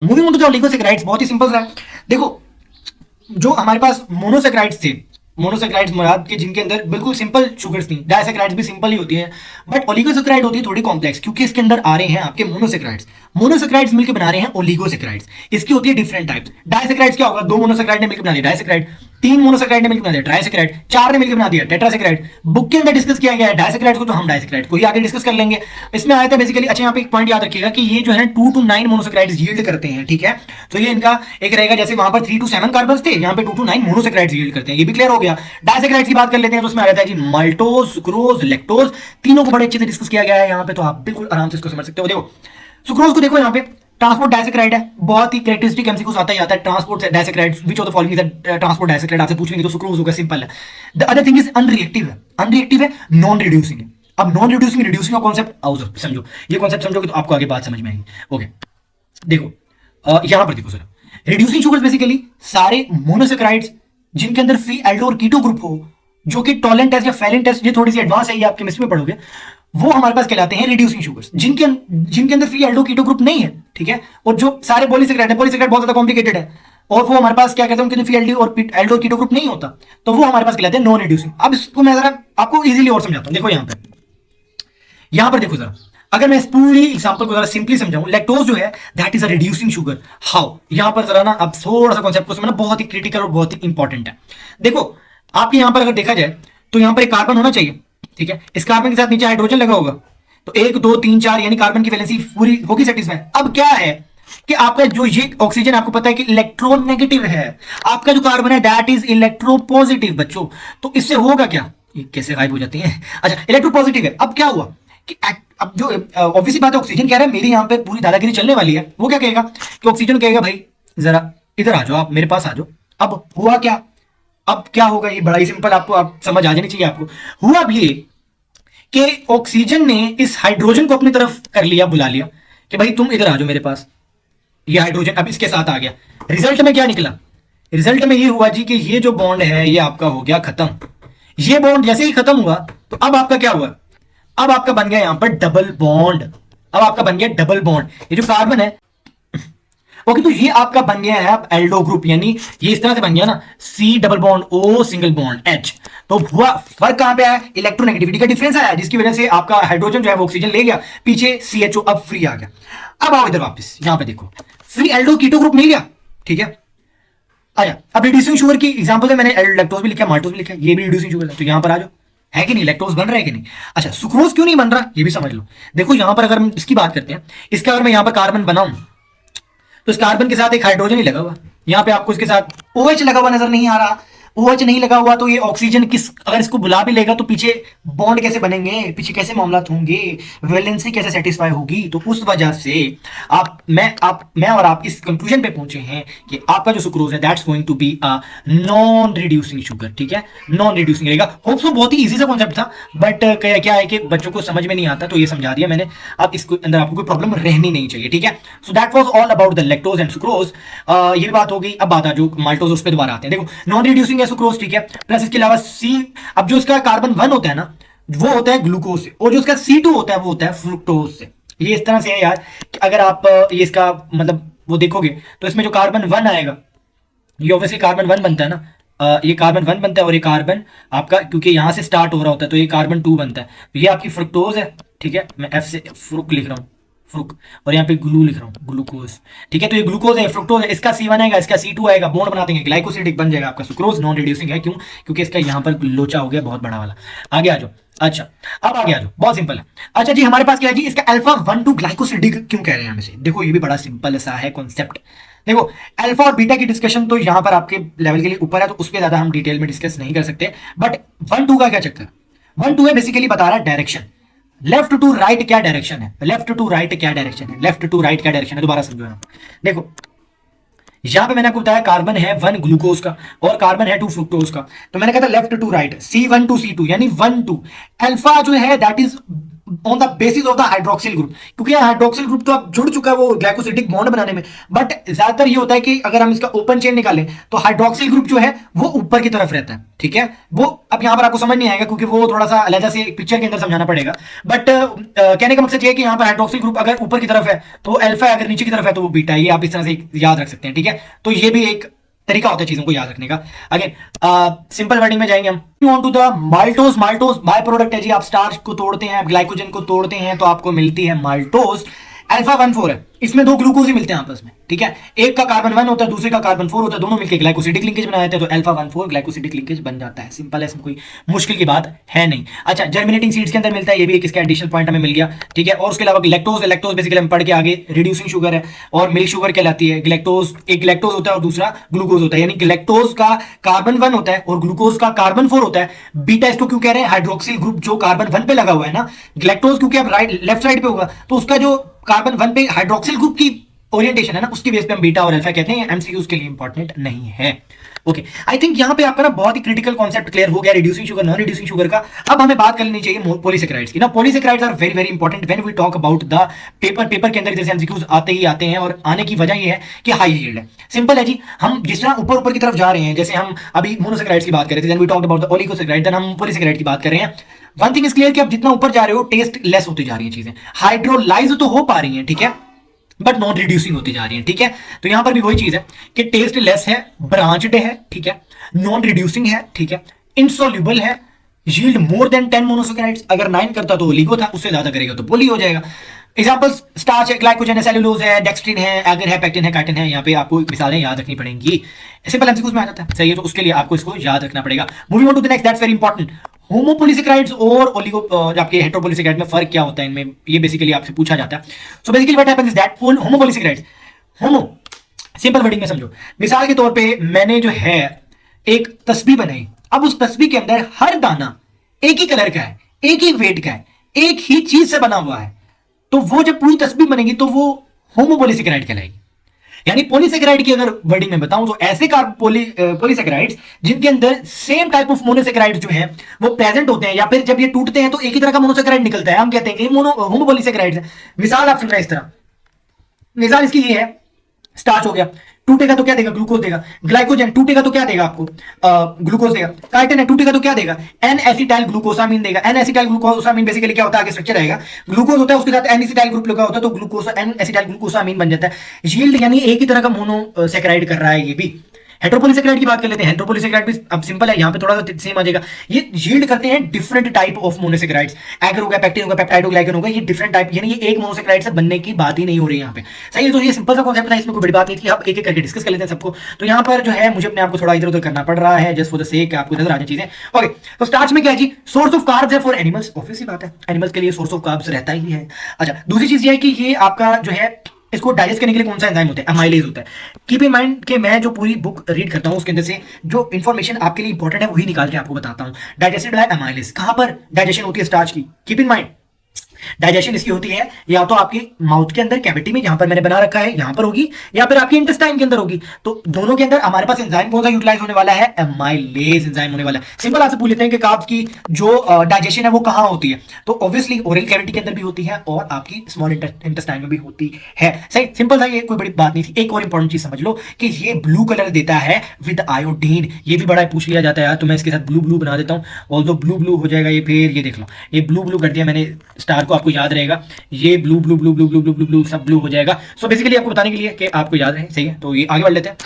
Moving on to the oligosaccharides, बहुत ही simple सा है। देखो, जो हमारे पास मोनोसेक्राइड्स थे, मोनोसेक्राइड्स मुराद के जिनके अंदर बिल्कुल सिंपल शुगर्स थी, डायसेक्राइड्स भी सिंपल ही होती है, बट ओलिगोसेक्राइड होती है थोड़ी कॉम्प्लेक्स, क्योंकि इसके अंदर आ रहे हैं आपके मोनोसेक्राइड्स। मोनोसेक्राइड्स मिलकर बना रहे हैं ओलिगोसेक्राइड्स। इसकी होती है डिफरेंट टाइप्स। डायसेक्राइड्स क्या होगा, दो मोनोसेक्राइड ने मिलकर बना दिया डायसेक्राइड, तीन मोनोसेक्राइड ने मिलकर बना दिया ट्राइसेक्राइड, चार ने मिलकर बना दिया टेट्रासेक्राइड। बुक के अंदर डिस्कस किया गया है डायसेक्राइड को, तो हम डायसेक्राइड को ही आगे डिस्कस कर लेंगे। इसमें आया था बेसिकली, अच्छा यहाँ पे एक पॉइंट याद रखिएगा कि ये जो है 2 to 9 मोनोसेक्राइड्स यील्ड करते हैं, ठीक है। तो ये इनका एक रहेगा, जैसे वहां पर 3 to 7 कार्बन थे, यहाँ पे 2 to 9 मोनोसेक्राइड्स यील्ड करते हैं। ये भी क्लियर हो गया। डायसेक्राइड्स की बात कर लेते हैं, तो उसमें आ जाता है जी माल्टोज, सुक्रोज, लैक्टोज, तीनों को बड़े अच्छे से डिस्कस किया गया है यहाँ पे, तो आप बिल्कुल आराम से इसको समझ सकते हो। देखो सुक्रोज को देखो, यहाँ पे ट्रांसपोर्ट डायसेक्राइड है, बहुत ही कैरेक्टरिस्टिक एमसीक्यूज आता ही आता है। Transport disaccharide, which of the following is a transport disaccharide, आपसे पूछेंगे तो सुक्रोज होगा, सिंपल है। The other thing is unreactive है, अनरिएक्टिव है, नॉन रिड्यूसिंग है। अब नॉन रिड्यूसिंग रिड्यूसिंग का कॉन्सेप्ट आओ समझो, ये कॉन्सेप्ट समझोगे तो आपको आगे बात समझ में आएगी। ओके, देखो यहां पर देखो सर, रिड्यूसिंग शुगर्स बेसिकली सारे मोनोसेक्राइड्स जिनके अंदर फ्री एल्डो और कीटो ग्रुप हो, जो कि टॉलेंट टेस्ट या फेलेंट टेस्ट, ये थोड़ी सी एडवांस है, ये आप केमिस्ट्री में पढ़ोगे, वो हमारे पास कहलाते हैं रिड्यूसिंग शुगर्स। जिनके अंदर फ्री एल्डो कीटो ग्रुप नहीं है, ठीक है, और जो सारे पॉलीसेक्राइड है, पॉलीसेक्राइड बहुत ज्यादा कॉम्प्लिकेटेड है, और वो हमारे पास क्या कहते हैं, उनके फ्री एल्डो और एल्डो कीटो ग्रुप नहीं होता, तो वो हमारे पास कहलाते हैं नॉन रिड्यूसिंग। अब इसको मैं जरा आपको इजीली और समझाता हूं। देखो यहां पर देखो जरा, अगर मैं इस पूरी एग्जांपल को जरा सिंपली समझाऊं, लैक्टोज जो है that is a reducing sugar. How, यहां पर जरा ना अब थोड़ा सा कॉन्सेप्ट को समझना बहुत ही क्रिटिकल और बहुत ही इंपॉर्टेंट है। देखो आपके यहां पर अगर देखा जाए तो यहां पर एक कार्बन होना चाहिए, ठीक है, इस कार्बन के साथ नीचे हाइड्रोजन लगा होगा, तो 1 2 3 4 यानी कार्बन की वैलेंसी पूरी होगी सेटिस्फाई। अब क्या है कि आपका जो ये ऑक्सीजन, आपको पता है कि इलेक्ट्रोनेगेटिव है, आपका जो कार्बन है दैट इज इलेक्ट्रोपॉजिटिव बच्चों। तो इससे होगा क्या, ये कैसे गायब हो जाती है, अच्छा इलेक्ट्रोपॉजिटिव है। अब क्या हुआ कि अब जो ऑब्वियसली बात है, ऑक्सीजन कह रहा है मेरी यहाँ पे पूरी दादागिरी चलने वाली है, वो क्या कहेगा कि ऑक्सीजन कहेगा भाई जरा इधर आ जाओ, आप मेरे पास आ जाओ। अब हुआ क्या, अब क्या होगा, ये बड़ा ही सिंपल, आपको आप समझ आ जानी चाहिए आपको। हुआ अब ये कि ऑक्सीजन ने इस हाइड्रोजन को अपनी तरफ कर लिया, बुला लिया कि भाई तुम इधर आ जाओ मेरे पास। ये हाइड्रोजन अब इसके साथ आ गया। रिजल्ट में क्या निकला, रिजल्ट में ये हुआ जी कि ये जो बॉन्ड है ये आपका हो गया खत्म। ये बॉन्ड जैसे ही खत्म हुआ तो अब आपका क्या हुआ, अब आपका बन गया यहां पर डबल बॉन्ड। अब आपका बन गया डबल बॉन्ड, ये जो कार्बन है, ओके, तो ये आपका बन गया है अब एल्डो ग्रुप, यानी ये इस तरह से बन गया ना, C double bond O single bond H. तो हुआ फर्क कहां पे आया, इलेक्ट्रोनेगेटिविटी का डिफरेंस आया, जिसकी वजह से आपका हाइड्रोजन जो है वो ऑक्सीजन ले गया, पीछे सीएचओ अब फ्री आ गया। अब आओ इधर वापस, यहां पे देखो फ्री एल्डो कीटो ग्रुप मिल गया, ठीक है। आया अब रिड्यूसिंग शुगर की एग्जांपल है, मैंने लैक्टोज भी लिखा, माल्टोज भी लिखा, ये भी रिड्यूसिंग शुगर है, तो यहां पर आ जाओ, है कि नहीं, लैक्टोज बन रहा है कि नहीं। अच्छा सुक्रोज क्यों नहीं बन रहा, ये भी समझ लो। देखो यहां पर अगर हम इसकी बात करते हैं, इसका अगर मैं यहां पर कार्बन बनाऊं, तो इस कार्बन के साथ एक हाइड्रोजन ही लगा हुआ, यहाँ पे आपको इसके साथ OH लगा हुआ नजर नहीं आ रहा। OH नहीं लगा हुआ तो ये ऑक्सीजन किस, अगर इसको बुला भी लेगा तो पीछे बॉन्ड कैसे बनेंगे, पीछे कैसे मामला होंगे, वैलेंसी कैसे सेटिस्फाई होगी। तो उस वजह से मैं और आप इस कंक्लूजन पे पहुंचे हैं कि आपका जो सुक्रोज है that's going to be a non reducing sugar, ठीक है, नॉन रिड्यूसिंग रहेगा। होप सो बहुत ही इजी सा कॉन्सेप्ट था, बट क्या है कि बच्चों को समझ में नहीं आता, तो ये समझा दिया मैंने। अब इसको अंदर आपको कोई प्रॉब्लम रहनी नहीं चाहिए, ठीक है। सो that was all about the lactose and sucrose. ये बात हो गई। अब बात आ जो माल्टोज, उस पर दोबारा आते हैं। देखो नॉन रिड्यूसिंग है सुक्रोज, ठीक है, प्लस इसके अलावा सी, अब जो इसका कार्बन 1 होता है ना, वो होता है ग्लूकोज से, और जो इसका C2 होता है वो होता है फ्रुक्टोज से। ये इस तरह से है यार कि अगर आप ये इसका मतलब वो देखोगे तो इसमें जो कार्बन 1 आएगा, ये ऑब्वियसली कार्बन 1 बनता है ना, ये कार्बन 1 बनता है, और ये कार्बन आपका क्योंकि यहां से स्टार्ट हो रहा होता है तो ये कार्बन 2 बनता है, तो ये आपकी फ्रुक्टोज है, ठीक है, मैं F से फ्रुक लिख रहा हूँ, फ्रुक, और यहाँ पे ग्लू लिख रहा हूँ, ग्लूकोज, ठीक है। तो ये ग्लूकोज है, फ्रुक्टोज है, इसका C1 आएगा, इसका C2 आएगा, बॉन्ड बना देंगे, ग्लाइकोसिडिक बन जाएगा आपका सुक्रोज। नॉन रिड्यूसिंग है, क्यों, क्योंकि इसका यहाँ पर लोचा हो गया बहुत बड़ा वाला। आगे आ जाओ, अच्छा अब आगे आ जाओ, बहुत सिंपल है। अच्छा जी हमारे पास क्या है जी, इसका अल्फा 1 2 ग्लाइकोसिडिक क्यों कह रहे हैं हम इसे, देखो ये भी बड़ा सिंपल सा है कॉन्सेप्ट। देखो अल्फा और बीटा की डिस्कशन तो यहां पर आपके लेवल के लिए ऊपर है, तो उस पर ज्यादा हम डिटेल में डिस्कस नहीं कर सकते, बट 1 2 का क्या चक्कर, 1 2 है बेसिकली बता रहा है डायरेक्शन, लेफ्ट टू राइट क्या डायरेक्शन है, लेफ्ट टू राइट क्या डायरेक्शन है, लेफ्ट टू राइट क्या डायरेक्शन है, दोबारा समझो। देखो यहां पे मैंने आपको बताया कार्बन है 1 ग्लूकोज का और कार्बन है 2 फ्रुक्टोज का, तो मैंने कहा था left to right, C1 to C2 यानी 1 2। अल्फा जो है that is on the basis of the hydroxyl group, क्योंकि हाइड्रोक्सिल ग्रुप तो अब जुड़ चुका है वो ग्लाइकोसिडिक बॉन्ड बनाने में, बट ज्यादातर ये होता है कि अगर हम इसका ओपन चेन निकालें तो हाइड्रोक्सिल ग्रुप जो है वो ऊपर की तरफ रहता है, ठीक है। वो अब यहां पर आपको समझ नहीं आएगा क्योंकि वो थोड़ा सा अलग से पिक्चर के अंदर समझाना पड़ेगा, बट कहने का मकसद ये है कि यहां पर हाइड्रोक्सिल ग्रुप अगर ऊपर की तरफ है तो अल्फा, अगर नीचे की तरफ है तो वो बीटा है। ये आप इस तरह से याद रख सकते हैं, ठीक है। तो ये भी एक तरीका होता है चीजों को याद रखने का। अगेन सिंपल वर्डिंग में जाएंगे हम on to the maltose. Maltose by product है जी, आप स्टार्च को तोड़ते हैं, ग्लाइकोजन को तोड़ते हैं तो आपको मिलती है माल्टोज। अल्फा 1,4 है, इसमें दो ग्लूकोज ही मिलते हैं आपस में, ठीक है। एक का कार्बन 1 होता है, दूसरे का कार्बन 4 होता है, दोनों मिलकर ग्लाइकोसिडिक लिंकेज बना देते हैं, तो अल्फा 1,4 ग्लाइकोसिडिक लिंकेज बन जाता है। सिंपल है, इसमें कोई मुश्किल की बात है नहीं। अच्छा, जर्मिनेटिंग सीड्स के अंदर मिलता है, ये भी एक इसका एडिशनल पॉइंट हमें मिल गया, ठीक है। और उसके अलावा लैक्टोज है, लैक्टोज बेसिकली हम पढ़ के आगे रिड्यूसिंग शुगर है और मिल्क शुगर कहलाती है। ग्लैक्टोज, एक ग्लैक्टोज होता है और दूसरा ग्लूकोज होता है, यानी ग्लैक्टोज का कार्बन 1 होता है और ग्लूकोज का कार्बन 4 होता है। बीटा इसको क्यों कह रहे हैं? हाइड्रोक्सिल ग्रुप जो कार्बन 1 पे लगा हुआ है ना, ग्लैक्टोज क्योंकि अब राइट लेफ्ट साइड पे होगा तो उसका जो कार्बन 1 पे हाइड्रोक्सिल ग्रुप की ओरिएंटेशन है ना, उसकी बेस पे हम बीटा और अल्फा कहते हैं। एमसीक्यूज के लिए इंपॉर्टेंट नहीं है। ओके, आई थिंक यहां पे आपका ना बहुत ही क्रिटिकल कॉन्सेप्ट क्लियर हो गया reducing sugar, non reducing sugar का। अब हमें बात कर लेनी चाहिए पॉलीसेकेराइड्स की ना। Polysaccharides are very very important when we talk about the paper के अंदर जैसे एमसीक्यूज आते ही आते हैं, और आने की वजह ये है कि हाई यील्ड है। सिंपल है जी, हम जिस तरह ऊपर ऊपर की तरफ जा रहे हैं, जैसे हम अभी मोनोसेकेराइड्स की बात कर रहे थे, then we talked about the oligosaccharide, then हम पॉलीसेकेराइड की बात कर रहे हैं। वन थिंग इज क्लियर कि आप जितना ऊपर जा रहे हो टेस्ट लेस होती जा रही है चीजें, हाइड्रोलाइज तो हो पा रही है, ठीक है, बट नॉन रिड्यूसिंग होती जा रही है, ठीक है। तो यहां पर भी वही चीज है कि टेस्ट लेस है, ब्रांच्ड है, ठीक है, नॉन रिड्यूसिंग है, ठीक है, इनसॉल्युबल है, यील्ड मोर देन 10 मोनोसेकेराइड्स। अगर 9 करता तो ओलिगो था, उससे ज्यादा करेगा तो पोली हो जाएगा। एग्जांपल्स स्टार्च है, ग्लाइकोजन है, सेलुलोज है, डेक्सट्रिन है, एगर है, पैक्टिन है, काइटिन है। यहाँ पे आपको मिसालें याद रखनी पड़ेंगी। सिंपल एमसीक्यूज में आ जाता है, सही है, तो उसके लिए आपको इसको याद रखना पड़ेगा। Moving on to the next, that's very important. Homopolysaccharides और ओलिगो आपके हेटेरोपोलिसेकेराइड में फर्क क्या होता है इनमें, ये बेसिकली आपसे पूछा जाता है। So basically what happens is that homopolysaccharides, homo simple wording में समझो। मिसाल के तौर पे मैंने जो है एक तस्बीह बनाई, अब उस तस्बीह के अंदर हर दाना एक ही कलर का है, एक ही वेट का है, एक ही चीज से बना हुआ है, तो वो जब पूरी तस्बीह बनेगी तो वो होमोपोलिसेकेराइड कहलाएगी। यानी पॉलीसेकेराइड की अगर वर्डिंग में बताऊं तो ऐसे पॉलीसेकेराइड्स जिनके अंदर सेम टाइप ऑफ मोनोसेकेराइड जो है वो प्रेजेंट होते हैं, या फिर जब ये टूटते हैं तो एक ही तरह का मोनोसेकेराइड निकलता है, हम कहते हैं कि होमोपोलिसेकेराइड्स है। मिसाल आप सुन रहे हैं इस तरह, मिसाल इसकी ये है, स्टार्च हो गया, टूटेगा तो क्या देगा? ग्लूकोज देगा। ग्लाइकोजन टूटेगा तो क्या देगा आपको? ग्लूकोज देगा। काइटिन है, टूटेगा तो क्या देगा? एन एसिटाइल ग्लूकोसामीन देगा। एन एसिटाइल ग्लूकोसामीन बेसिकली क्या होता है, आगे स्ट्रक्चर आएगा, ग्लूकोज होता है, उसके साथ एन एसिटाइल ग्रुप लगा होता है, तो ग्लूकोज एन एसिटाइल ग्लूकोसामीन बन जाता है। यील्ड यानी एक ही तरह का मोनोसेकेराइड कर रहा है ये भी। हेटेरोपोलिसेकेराइड की बात कर लेते हैं। हेटेरोपोलिसेकेराइड भी अब सिंपल है, यहां पे थोड़ा सा सेम आ जाएगा। ये यील्ड करते हैं different type of monosaccharides, agar हो गया, पैक्टिन होगा, पेप्टाइडोग्लाइकन होगा, ये डिफरेंट टाइप, यानी ये एक मोनोसेकेराइड से बनने की बात ही नहीं हो रही है यहाँ पे, सही है। तो ये सिंपल सा कॉन्सेप्ट है, इसमें कोई बड़ी बात नहीं थी। अब एक एक करके डिस्कस कर लेते हैं सबको। तो यहाँ पर जो है मुझे अपने आपको थोड़ा इधर उधर करना पड़ रहा है, जस्ट फॉर द सेक आपको नजर आ जाए चीजें। ओके, तो स्टार्च में क्या है जी? सोर्स ऑफ कार्ब्स है फॉर एनिमल्स, ऑब्वियस सी बात है, एनिमल्स के लिए सोर्स ऑफ कार्ब्स रहता ही है। अच्छा, दूसरी चीज ये है कि ये आपका जो है इसको डाइजेस्ट करने के लिए कौन सा एंजाइम होता है? अमाइलेज होता है। कीप इन माइंड कि मैं जो पूरी बुक रीड करता हूं उसके अंदर से जो इन्फॉर्मेशन आपके लिए इंपॉर्टेंट है वही निकाल के आपको बताता हूं। डाइजेस्टेड बाय अमाइलेज, कहां पर डाइजेशन होती है स्टार्च की? कीप इन माइंड, डाइजेशन इसकी होती है या तो आपकी माउथ के अंदर कैविटी में, जहां पर मैंने बना रखा है, यहां पर होगी, या फिर आपके इंटेस्टाइन के अंदर होगी। तो दोनों के अंदर हमारे पास एंजाइम कौन सा यूटिलाइज होने वाला है? एमाइलेज एंजाइम होने वाला है। सिंपल आपसे पूछ लेते हैं कि कार्ब्स की जो डाइजेशन है वो कहां होती है? तो ऑब्वियसली ओरल कैविटी के अंदर भी होती है और आपकी स्मॉल इंटेस्टाइन में भी होती है। सही, सिंपल था, ये कोई बड़ी बात नहीं थी। एक और इंपॉर्टेंट चीज समझ लो कि ये ब्लू कलर देता है विद आयोडीन। ये भी बड़ा पूछ लिया जाता है यार, तो मैं इसके साथ ब्लू ब्लू बना देता हूं, ऑल्दो ब्लू ब्लू हो जाएगा ये। फिर ये देख लो, ये ब्लू ब्लू कर दिया मैंने, स्टार को आपको याद रहेगा, ये blue blue blue blue blue blue blue blue सब ब्लू हो जाएगा। सो बेसिकली आपको बताने के लिए कि आपको याद रहे, सही है। तो ये आगे बढ़ लेते हैं।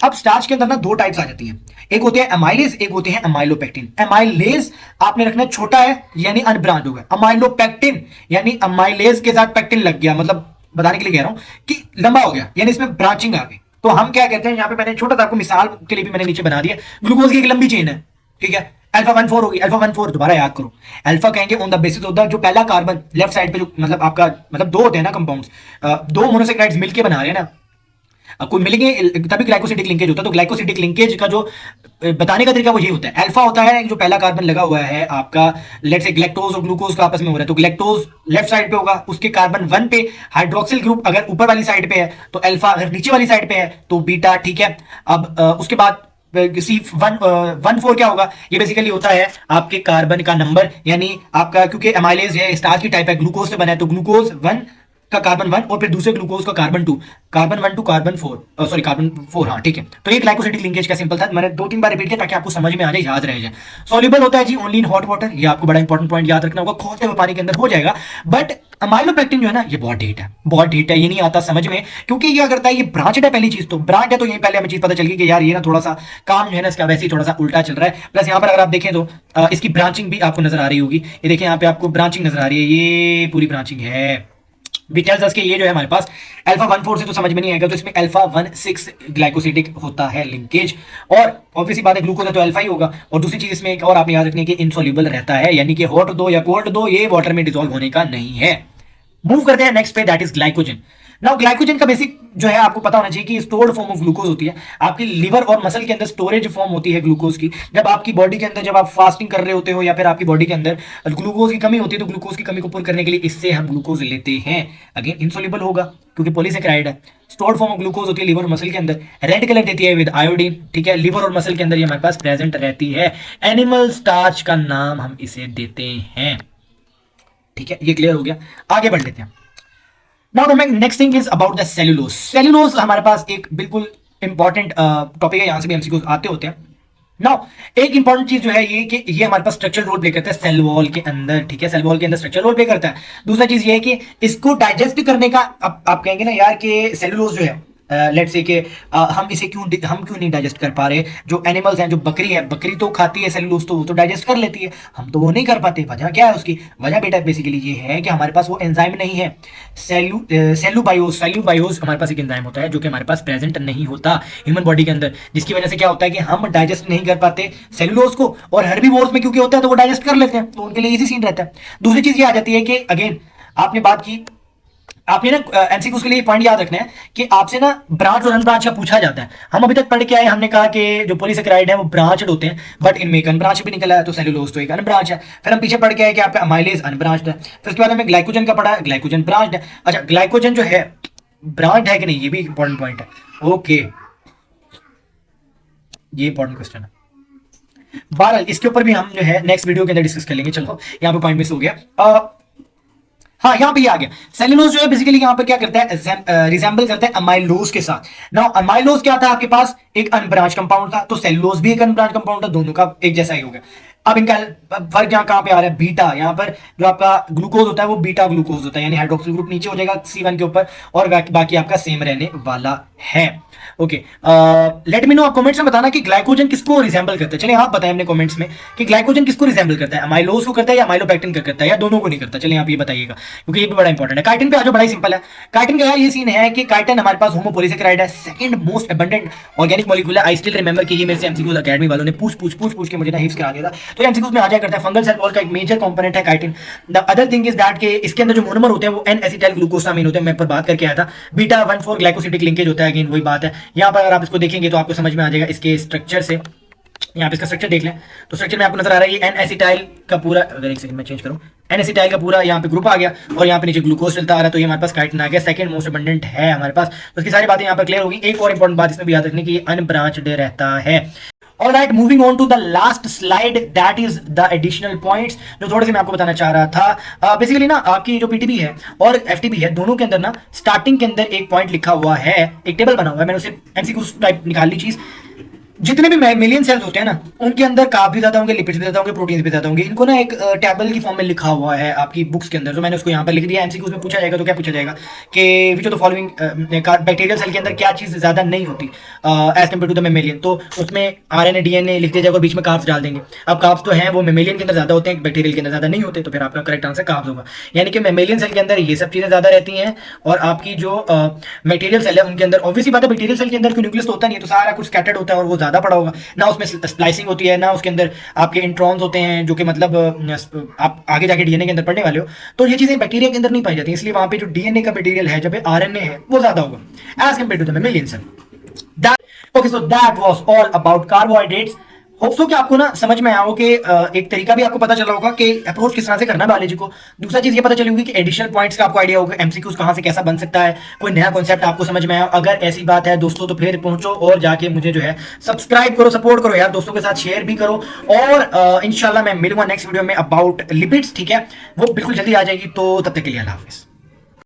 अब स्टार्च के अंदर ना दो टाइप्स आ जाती हैं, एक होते हैं अमाइलेज, एक होते हैं अमाइलोपेक्टिन। अमाइलेज आपने रखना छोटा है यानी अनब्रांच होगा, अमाइलोपेक्टिन यानी अमाइलेज के साथ पेक्टिन लग गया, मतलब बताने के लिए कह रहा हूं कि लंबा हो गया, यानी इसमें ब्रांचिंग आ गई। तो हम क्या कहते हैं, यहाँ पे मैंने छोटा सा आपको मिसाल के लिए भी मैंने नीचे बना दिया, ग्लूकोज की एक लंबी चेन है, ठीक है, अल्फा 1,4 होगी। अल्फा 1,4 दोबारा याद करो, अल्फा कहेंगे on the basis of the जो पहला कार्बन लेफ्ट साइड पे जो मतलब आपका मतलब दो होते हैं ना कंपाउंड्स, दो मोनोसेकेराइड्स मिलके बना रहे हैं ना, कोई मिलेंगे तभी ग्लाइकोसिडिक लिंकेज होता है। तो ग्लाइकोसिडिक लिंकेज का जो बताने का तरीका वो ये होता है, अल्फा होता है जो पहला कार्बन लगा हुआ है आपका, लेट्स से ग्लैक्टोज और ग्लूकोज का आपस में हो रहा है, तो ग्लैक्टोज लेफ्ट साइड पे होगा, उसके कार्बन 1 पे हाइड्रोक्सिल ग्रुप अगर ऊपर वाली साइड पे है तो अल्फा, अगर नीचे वाली साइड पे है तो बीटा, ठीक है। अब उसके बाद C14 क्या होगा, ये बेसिकली होता है आपके कार्बन का नंबर, यानी आपका क्योंकि एमाइलेज है स्टार्च की टाइप है, ग्लूकोज से बना है, तो ग्लूकोज 1 का कार्बन 1 और फिर दूसरे ग्लूकोज का carbon 2, carbon 1 to carbon 4, sorry carbon 4, हाँ ठीक है। तो ये ग्लाइकोसिडिक लिंकेज का सिंपल था, मैंने 2-3 बार रिपीट किया ताकि आपको समझ में आ जाए, याद रह जाए। सॉल्युबल होता है जी ओनली इन हॉट वाटर, ये आपको बड़ा इंपॉर्टेंट पॉइंट याद रखना होगा, खोलते हुए पानी के अंदर हो जाएगा। बट अमाइलोपेक्टिन जो है ना, ये बहुत ढीठ है, बहुत ढीठ है, ये नहीं आता समझ में, क्योंकि ये क्या करता है, ये ब्रांचड है। पहली चीज तो ब्रांच है, तो ये पहले हमें चीज पता चल गई कि यार ये ना थोड़ा सा काम जो है ना इसका वैसे ही थोड़ा सा उल्टा चल रहा है। प्लस यहाँ पर अगर आप देखें तो इसकी ब्रांचिंग भी आपको नजर आ रही होगी, ये देखिए यहाँ पे आपको ब्रांचिंग नजर आ रही है, ये पूरी ब्रांचिंग है। टेल्स के ये जो है हमारे पास अल्फा 14 से तो समझ में नहीं आएगा, तो इसमें अल्फा 16 ग्लाइकोसिडिक होता है लिंकेज, और ऑब्वियसली बात है ग्लूकोज है तो अल्फा ही होगा। और दूसरी चीज इसमें एक और आपने याद रखनी है कि इनसॉल्युबल रहता है, यानी कि हॉट दो या कोल्ड दो, ये वाटर में डिसॉल्व होने का नहीं है। मूव करते हैं नेक्स्ट पे, that is glycogen. Now glycogen का बेसिक जो है आपको पता होना चाहिए कि स्टोर्ड फॉर्म ऑफ ग्लूकोज होती है, आपकी लिवर और मसल के अंदर स्टोरेज फॉर्म होती है ग्लूकोज की। जब आपकी बॉडी के अंदर जब आप फास्टिंग कर रहे होते हो या फिर आपकी बॉडी के अंदर ग्लूकोज की कमी होती है, तो ग्लूकोज की कमी को पूरी करने के लिए इससे हम ग्लूकोज लेते हैं। अगेन इनसोल्यूबल होगा क्योंकि पॉलीसेकेराइड है। स्टोर्ड फॉर्म ऑफ ग्लूकोज होती है लिवर और मसल के अंदर, रेड कलर देती है विद आयोडीन, ठीक है। लिवर और मसल के अंदर ये हमारे पास प्रेजेंट रहती है, एनिमल स्टार्च का नाम हम इसे देते हैं, ठीक है। ये क्लियर हो गया, आगे बढ़ लेते हैं। Now the next thing is about the cellulose. Cellulose हमारे पास एक बिल्कुल इंपॉर्टेंट टॉपिक है, यहां से भी एमसीक्यूज आते होते हैं। नाउ एक इंपॉर्टेंट चीज जो है ये कि ये हमारे पास स्ट्रक्चरल रोल प्ले करता है सेल वॉल के अंदर, ठीक है। सेल वॉल के अंदर स्ट्रक्चरल रोल प्ले करता है। दूसरा चीज ये है कि इसको डाइजेस्ट करने का, आप कहेंगे ना यार कि सेल्यूलोज जो है लेट्स से कि हम क्यों नहीं डाइजेस्ट कर पा रहे। जो एनिमल्स हैं, जो बकरी है, बकरी तो खाती है सेल्यूलोज, तो वो तो डाइजेस्ट कर लेती है, हम तो वो नहीं कर पाते। वजह क्या है उसकी? वजह बेटा बेसिकली ये है कि हमारे पास वो एंजाइम नहीं है, सेल्यूबायोज हमारे पास एक एंजाइम होता है जो कि हमारे पास प्रेजेंट नहीं होता ह्यूमन बॉडी के अंदर, जिसकी वजह से क्या होता है कि हम डाइजेस्ट नहीं कर पाते सेल्यूलोज को। और हर्बीवोर्स में क्योंकि होता है तो वो डाइजेस्ट कर लेते हैं, तो उनके लिए इजी सीन रहता है। दूसरी चीज ये आ जाती है कि अगेन आपने बात की, आपने ना एमसीक्यूज के लिए पॉइंट याद रखना है कि आपसे ना ब्रांच और अनब्रांच का पूछा जाता है। हम अभी तक पढ़ के आए, हमने कहा कि जो पॉलीसेकेराइड है वो ब्रांचड होते हैं, बट इनमें एक अनब्रांच भी निकला है, तो सेल्यूलोज तो एक अनब्रांच है। फिर हम पीछे पढ़ के आए कि आपका अमाइलेज अनब्रांच्ड है। फिर उसके बाद हमें ग्लाइकोजन का पढ़ा है, ग्लाइकोजन ब्रांच्ड है। अच्छा, ग्लाइकोजन जो है ब्रांच है कि नहीं, ये भी इंपॉर्टेंट पॉइंट है। ओके, ये इंपॉर्टेंट क्वेश्चन है। बहरहाल इसके ऊपर भी हम जो है नेक्स्ट वीडियो के अंदर डिस्कस कर लेंगे। चलो यहाँ पे पॉइंट मिस हो गया। हाँ, यहाँ पे आ गया। सेल्यूलोज जो है बेसिकली यहाँ पे क्या करता है, रिजेंबल करता है अमाइलोज के साथ। नाउ अमाइलोज क्या था आपके पास? एक अनब्रांच कंपाउंड था, तो सेल्यूलोज भी एक अनब्रांच कंपाउंड था, दोनों का एक जैसा ही हो गया। अब इनका फर्क यहाँ कहाँ पे आ रहा है? बीटा, यहाँ पर जो आपका ग्लूकोज होता है वो बीटा ग्लूकोज होता है, यानी हाइड्रोक्सिल ग्रुप नीचे हो जाएगा C1 के ऊपर, और बाकी आपका सेम रहने वाला है। ओके, लेट मी नो, आप कमेंट्स में बताना कि ग्लाइकोजन किसको रिजेंबल करता है। चलिए आप बताएं अपने कमेंट्स में कि ग्लाइकोजन किसको रिजेंबल करता है, अमाइलोज को करता है या अमाइलोपेक्टिन का करता है, या दोनों को नहीं करता। चलिए आप ये बताइएगा, क्योंकि ये भी बड़ा इंपॉर्टेंट है। काइटिन पे आ जाओ, बड़ा ही सिंपल है। काइटिन का यार ये सीन है कि काइटिन हमारे पास होमोपोलीसेकेराइड है, second most abundant organic molecule है। आई स्टिल रिमेंबर कि ये मेरे से एमसीक्यूज एकेडमी वालों ने पूछ के मुझे ना हिफ्स करा दिया था, तो एमसीक्यूज में आ जाया करता है। फंगल सेल वॉल का एक मेजर कंपोनेंट है chitin. The other thing is that कि इसके अंदर जो मोनोमर होते हैं वो एन एसिटाइल ग्लूकोसामाइन होते हैं, मैं पर बात करके आया था। बीटा 14 ग्लाइकोसिडिक लिंकेज होता है, अगेन वही बात है। यहाँ पर अगर आप इसको देखेंगे तो आपको समझ में आ जाएगा इसके स्ट्रक्चर से। यहाँ पे इसका स्ट्रक्चर देख लें तो स्ट्रक्चर में आपको नजर आ रहा है ये एन एसिटाइल का पूरा, अगर एक सेकंड में चेंज करूं, एन एसिटाइल का पूरा यहाँ पे ग्रुप आ गया, और यहाँ पे नीचे ग्लूकोज चलता आ रहा है, तो ये हमारे पास काइटिन आ गया, सेकंड मोस्ट अबंडेंट है हमारे पास। तो इसकी सारी बातें यहाँ पर क्लियर होगी। एक और इंपॉर्टेंट बात इसमें भी याद रखने की, ये अनब्रांच्ड रहता है। All right, moving on to the last slide, that is the additional points, जो थोड़े से मैं आपको बताना चाह रहा था। बेसिकली ना आपकी जो पीटीबी है और एफटीबी है, दोनों के अंदर ना स्टार्टिंग के अंदर एक पॉइंट लिखा हुआ है, एक टेबल बना हुआ है, मैंने उसे एमसीक्यू टाइप निकाल ली चीज। जितने भी मिलियन सेल्स होते हैं ना, उनके अंदर कार्ब भी ज्यादा होंगे, लिपिड्स भी ज्यादा होंगे, प्रोटीन्स भी ज्यादा होंगे। इनको ना एक टेबल की फॉर्म में लिखा हुआ है आपकी बुक्स के अंदर, जो मैंने उसको यहाँ पर लिख दिया। एमसीक्यूज में पूछा जाएगा तो क्या पूछा जाएगा कि which of the following bacterial cell के अंदर क्या चीज ज्यादा नहीं होती as compare to the mammalian, तो उसमें आरएनए डीएनए लिख दिया जाएगा और बीच में कार्ब्स डाल देंगे। अब कार्ब्स तो हैं वो मेमेलियन के अंदर ज्यादा होते हैं, बैक्टीरियल के अंदर ज्यादा नहीं होते, तो फिर आपका करेक्ट आंसर कार्ब्स होगा। यानी कि मेमेलियन सेल के अंदर ये सब चीजें ज्यादा रहती हैं, और आपकी जो बैक्टीरियल सेल है उनके अंदर ऑब्वियसली बात है, बैक्टीरियल सेल के अंदर कोई न्यूक्लियस तो होता नहीं है, तो सारा कुछ स्कैटर्ड होता है और वो ज्यादा पड़ा होगा ना, उसमें स्प्लाइसिंग होती है ना, उसके अंदर आपके इंट्रॉन्स होते हैं, जो कि मतलब आप आगे जाके डीएनए के अंदर पढ़ने वाले हो, तो ये चीजें बैक्टीरिया के अंदर नहीं पाई जाती, इसलिए वहां पे जो डीएनए का मटेरियल है, जब आरएनए है, वो ज्यादा होगा as compare to the mammalian cell. Okay, so that was all about carbohydrates. Hope so कि आपको ना समझ में आया हो कि एक तरीका भी आपको पता चला होगा कि अप्रोच किस तरह से करना है बायोलॉजी को। दूसरा चीज ये पता चली होगी कि एडिशनल पॉइंट्स का आपको आइडिया होगा, एमसीक्यूज कहाँ से कैसा बन सकता है, कोई नया कॉन्सेप्ट आपको समझ में आया। अगर ऐसी बात है दोस्तों तो फिर पहुंचो और जाके मुझे जो है सब्सक्राइब करो, सपोर्ट करो यार, दोस्तों के साथ शेयर भी करो। और इंशाल्लाह मैं मिलूंगा नेक्स्ट वीडियो में अबाउट लिपिड्स, ठीक है, वो बिल्कुल जल्दी आ जाएगी। तो तब तक के लिए अल्लाह हाफिज।